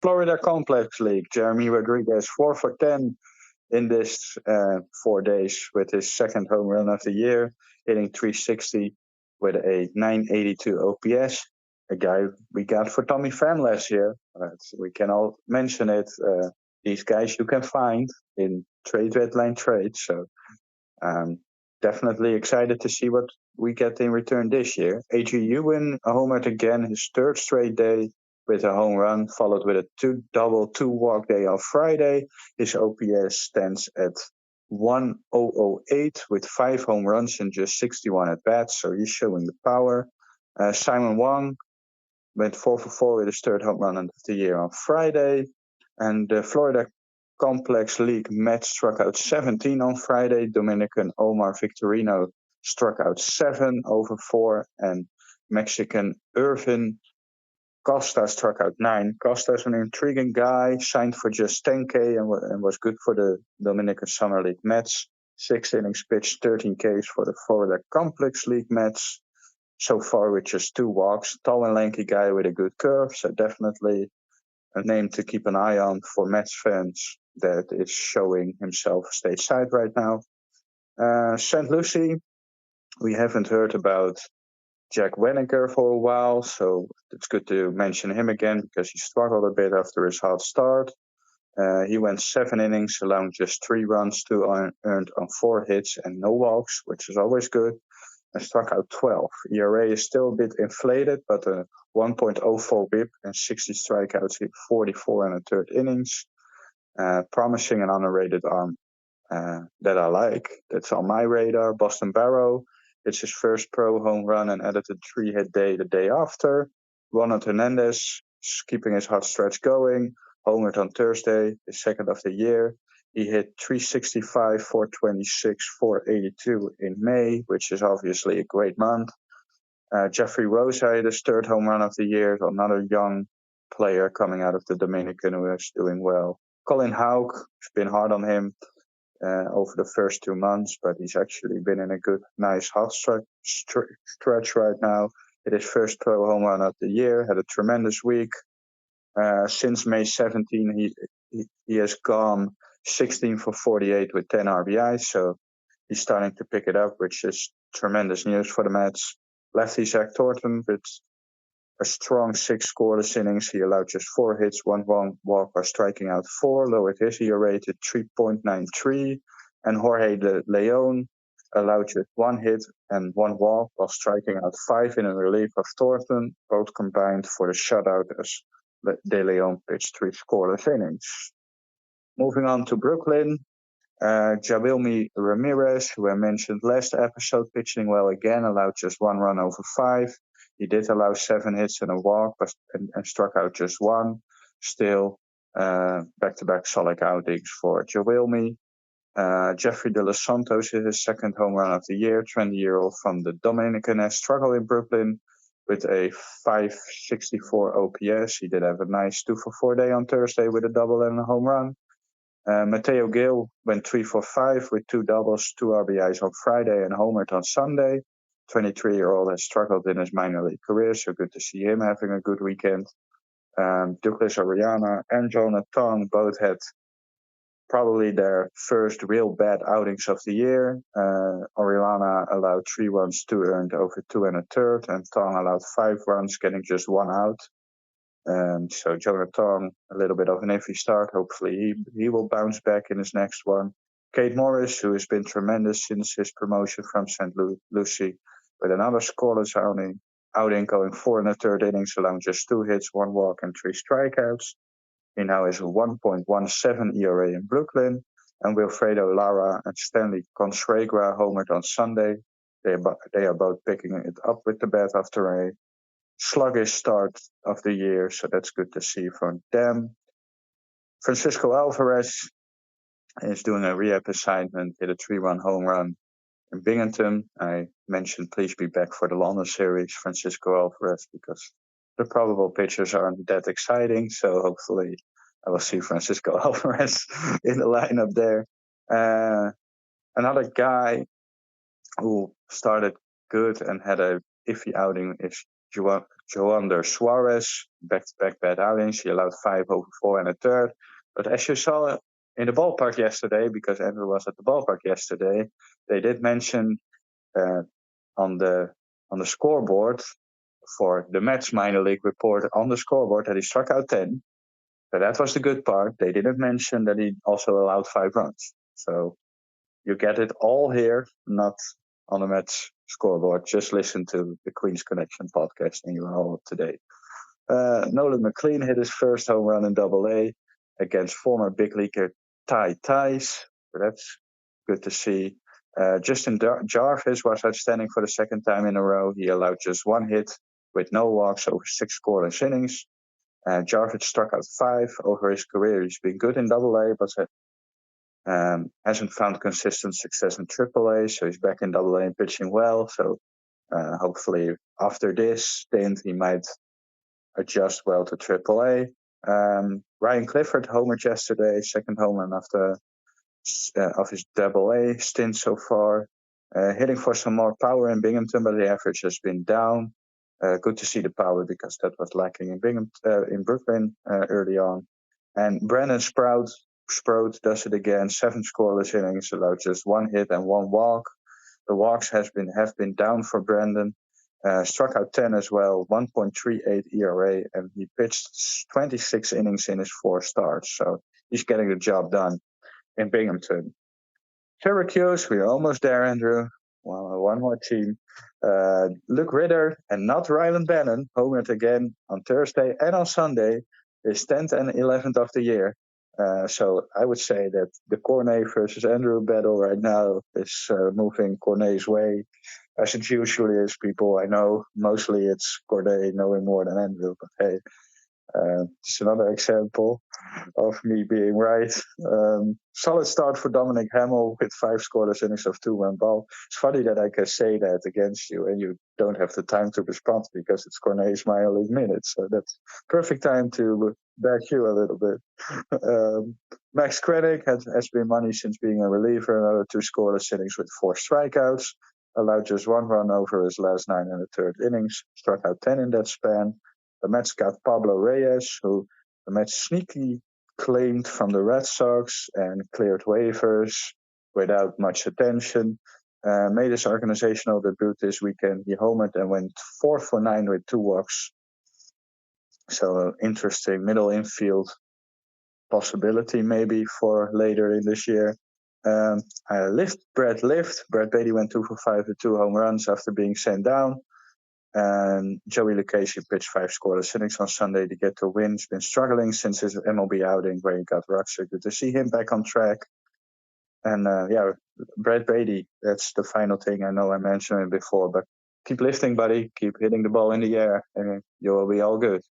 Florida Complex League, Jeremy Rodriguez, 4 for 10 in this 4 days with his second home run of the year, hitting 360 with a 982 OPS. A guy we got for Tommy Pham last year. We can all mention it. These guys you can find in trade deadline trades. So definitely excited to see what we get in return this year. A.G. Ewing homered again, his third straight day with a home run, followed with a double, 2-walk day on Friday. His OPS stands at 1008 with 5 home runs and just 61 at bats, so he's showing the power. Simon Wong went 4 for 4 with his third home run of the year on Friday. And the Florida Complex League Mets struck out 17 on Friday. Dominican Omar Victorino struck out 7 over 4. And Mexican Irvin Costa struck out 9. Costa is an intriguing guy, signed for just $10K and was good for the Dominican Summer League Mets. 6 innings pitched, 13 Ks for the Florida Complex League Mets. So far with just 2 walks. Tall and lanky guy with a good curve, so definitely a name to keep an eye on for Mets fans that is showing himself stateside right now. St. Lucie, we haven't heard about Jack Wenninger for a while, so it's good to mention him again because he struggled a bit after his hot start. He went 7 innings, allowing just 3 runs, 2 earned on 4 hits and no walks, which is always good, and struck out 12. ERA is still a bit inflated, but a 1.04 whip and 60 strikeouts in 44 and a third innings. Promising and underrated arm that I like. That's on my radar. Boston Barrow. It's his first pro home run and added a 3-hit day the day after. Ronald Hernandez is keeping his hot stretch going. Homered on Thursday, his second of the year. He hit 365, 426, 482 in May, which is obviously a great month. Jeffrey Rosa hit his third home run of the year, another young player coming out of the Dominican who is doing well. Colin Houck, it's been hard on him over the first 2 months, but he's actually been in a good, nice hot stretch right now. Hit his first pro home run of the year, had a tremendous week. Since May 17, he has gone 16 for 48 with 10 RBIs, so he's starting to pick it up, which is tremendous news for the Mets. Lefty Zach Thornton with a strong 6 scoreless innings. He allowed just 4 hits, 1 walk by striking out 4, lowered his ERA to 3.93. And Jorge De Leon allowed just 1 hit and 1 walk while striking out 5 in relief of Thornton, both combined for the shutout as De Leon pitched 3 scoreless innings. Moving on to Brooklyn, Jawilmy Ramirez, who I mentioned last episode, pitching well again, allowed just 1 run over 5. He did allow 7 hits and a walk and struck out just 1. Still, back-to-back solid outings for Jawilmy. Jeffrey De Los Santos is his second home run of the year. 20-year-old from the Dominican has struggled in Brooklyn with a 564 OPS. He did have a nice 2 for 4 day on Thursday with a double and a home run. Mateo Gil went 3 for 5 with 2 doubles, 2 RBIs on Friday and homered on Sunday. 23-year-old has struggled in his minor league career, so good to see him having a good weekend. Douglas Ariana and Jonah Tong both had probably their first real bad outings of the year. Ariana allowed 3 runs, 2 earned over 2 and a third, and Tong allowed 5 runs, getting just 1 out. So Jonah Tong, a little bit of an iffy start. Hopefully he will bounce back in his next one. Kate Morris, who has been tremendous since his promotion from St. Lucie, with another scoreless outing going 4 and a third innings, allowing just 2 hits, 1 walk, and 3 strikeouts. He now has a 1.17 ERA in Brooklyn. And Wilfredo Lara and Stanley Consuegra homered on Sunday. They are both picking it up with the bat after a sluggish start of the year, so that's good to see from them. Francisco Alvarez is doing a rehab assignment, hit a 3-run home run in Binghamton. I mentioned please be back for the London series, Francisco Alvarez, because the probable pitchers aren't that exciting, so hopefully I will see Francisco Alvarez in the lineup there. Another guy who started good and had a iffy outing is Joander Suarez, back-to-back bad outings. He allowed 5 over 4 and a third. But as you saw in the ballpark yesterday, because Andrew was at the ballpark yesterday, they did mention on the scoreboard for the Mets minor league report on the scoreboard that he struck out 10. So that was the good part. They didn't mention that he also allowed 5 runs. So you get it all here, not on the Mets scoreboard. Just listen to the Queen's Connection podcast and you're all up to date. Nolan McLean hit his first home run in Double-A against former big leaguer Ty Tice. So that's good to see. Justin Jarvis was outstanding for the second time in a row. He allowed just 1 hit with no walks over 6 scoreless innings. Jarvis struck out 5 over his career. He's been good in Double-A, but hasn't found consistent success in Triple-A, so he's back in Double-A and pitching well. So hopefully after this stint, he might adjust well to Triple-A. Ryan Clifford homered yesterday, second home run of his Double-A stint so far. Hitting for some more power in Binghamton, but the average has been down. Good to see the power because that was lacking in Brooklyn early on. And Brandon Sprout does it again. 7 scoreless innings, allowed just 1 hit and 1 walk. The walks have been down for Brandon. Struck out 10 as well, 1.38 ERA, and he pitched 26 innings in his 4 starts. So he's getting the job done in Binghamton. Syracuse, we're almost there, Andrew. Well, one more team. Luke Ritter and not Ryland Bannon homered again on Thursday and on Sunday, his 10th and 11th of the year. So I would say that the Corne versus Andrew battle right now is moving Corne's way, as it usually is. People I know, mostly it's Corne knowing more than Andrew, but hey, it's another example of me being right. Solid start for Dominic Hamill with 5 scoreless innings of 2-1 ball. It's funny that I can say that against you and you don't have the time to respond because it's Corne's minor league minutes. So that's perfect time to back you a little bit. Max Krennic has been money since being a reliever. Another 2 scoreless innings with 4 strikeouts. Allowed just 1 run over his last 9 and a third innings. Struck out 10 in that span. The Mets got Pablo Reyes, who the Mets sneaky claimed from the Red Sox and cleared waivers without much attention. Made his organizational debut this weekend. He homered and went 4 for 9 with 2 walks. So interesting middle infield possibility maybe for later in this year. Brett Beatty went 2 for 5 with 2 home runs after being sent down. And Joey Lucchesi pitched 5 scoreless innings on Sunday to get the win. He's been struggling since his MLB outing where he got ruptured. Good to see him back on track. And Brett Beatty, that's the final thing. I know I mentioned it before, but keep lifting, buddy. Keep hitting the ball in the air, and you will be all good.